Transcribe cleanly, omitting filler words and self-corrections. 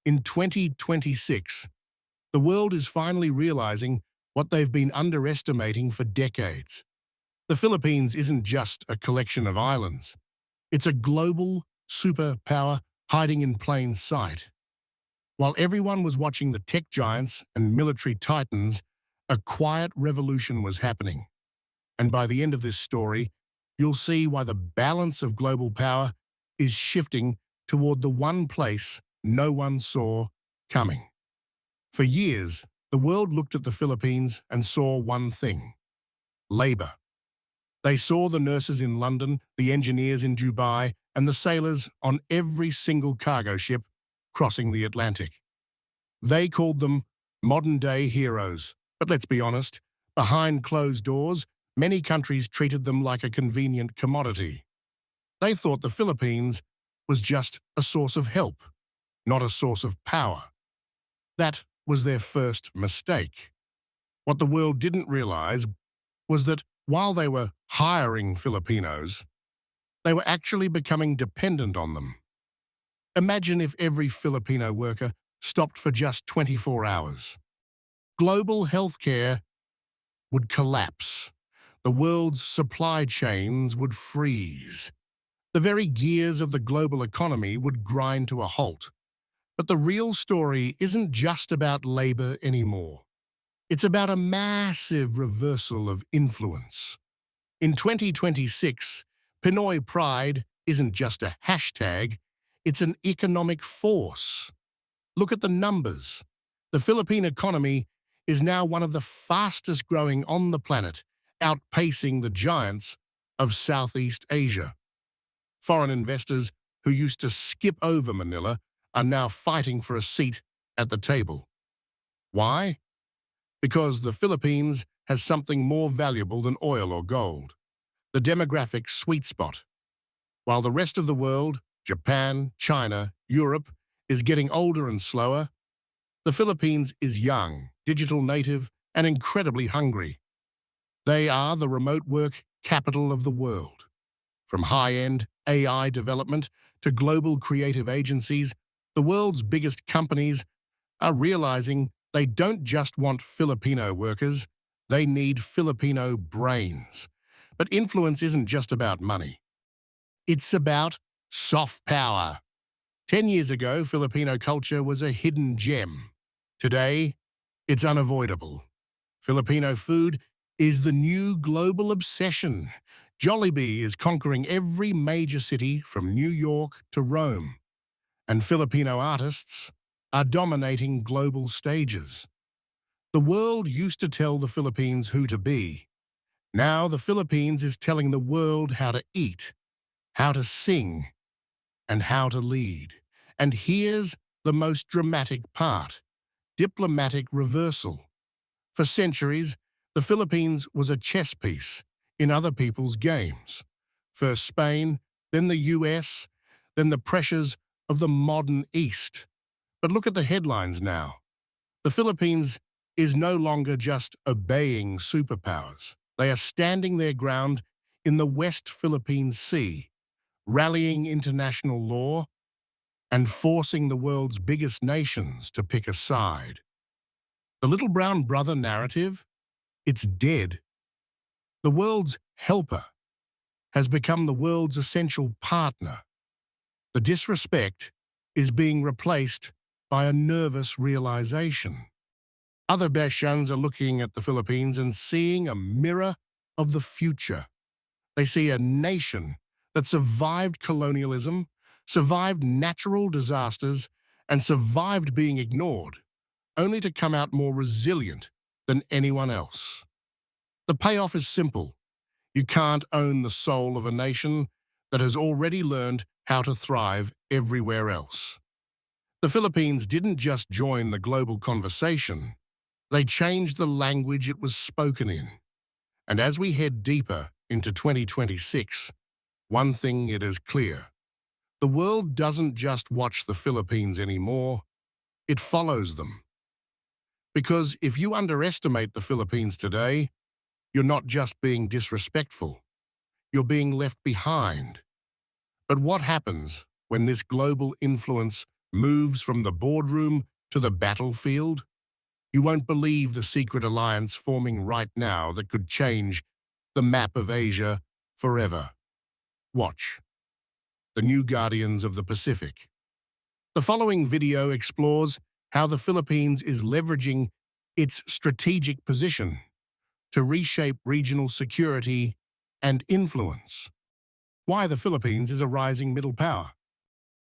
In 2026, the world is finally realizing what they've been underestimating for decades. The Philippines isn't just a collection of islands. It's a global superpower hiding in plain sight. While everyone was watching the tech giants and military titans, a quiet revolution was happening. And by the end of this story, you'll see why the balance of global power is shifting toward the one place no one saw coming. For years, the world looked at the Philippines and saw one thing: labor. They saw the nurses in London, the engineers in Dubai, and the sailors on every single cargo ship crossing the Atlantic. They called them modern-day heroes. But let's be honest, behind closed doors, many countries treated them like a convenient commodity. They thought the Philippines was just a source of help, not a source of power. That was their first mistake. What the world didn't realize was that while they were hiring Filipinos, they were actually becoming dependent on them. Imagine if every Filipino worker stopped for just 24 hours. Global healthcare would collapse. The world's supply chains would freeze. The very gears of the global economy would grind to a halt. But the real story isn't just about labor anymore. It's about a massive reversal of influence. In 2026, Pinoy pride isn't just a hashtag, it's an economic force. Look at the numbers. The Philippine economy is now one of the fastest growing on the planet, outpacing the giants of Southeast Asia. Foreign investors who used to skip over Manila are now fighting for a seat at the table. Why? Because the Philippines has something more valuable than oil or gold: the demographic sweet spot. While the rest of the world, Japan, China, Europe, is getting older and slower, the Philippines is young, digital native, and incredibly hungry. They are the remote work capital of the world. From high-end AI development to global creative agencies, the world's biggest companies are realizing they don't just want Filipino workers, they need Filipino brains. But influence isn't just about money. It's about soft power. 10 years ago, Filipino culture was a hidden gem. Today, it's unavoidable. Filipino food is the new global obsession. Jollibee is conquering every major city from New York to Rome. And Filipino artists are dominating global stages. The world used to tell the Philippines who to be. Now the Philippines is telling the world how to eat, how to sing, and how to lead. And here's the most dramatic part: diplomatic reversal. For centuries, the Philippines was a chess piece in other people's games. First Spain, then the US, then the pressures of the modern East. But look at the headlines now. The Philippines is no longer just obeying superpowers. They are standing their ground in the West Philippine Sea, rallying international law and forcing the world's biggest nations to pick a side. The little brown brother narrative, it's dead. The world's helper has become the world's essential partner. The disrespect is being replaced by a nervous realization. Other Beshans are looking at the Philippines and seeing a mirror of the future. They see a nation that survived colonialism, survived natural disasters, and survived being ignored, only to come out more resilient than anyone else. The payoff is simple. You can't own the soul of a nation that has already learned how to thrive everywhere else. The Philippines didn't just join the global conversation, they changed the language it was spoken in. And as we head deeper into 2026, one thing it is clear: the world doesn't just watch the Philippines anymore, it follows them. Because if you underestimate the Philippines today, you're not just being disrespectful, you're being left behind. But what happens when this global influence Moves from the boardroom to the battlefield. You won't believe the secret alliance forming right now that could change the map of Asia forever. Watch. The new Guardians of the Pacific. The following video explores how the Philippines is leveraging its strategic position to reshape regional security and influence. Why the Philippines is a rising middle power.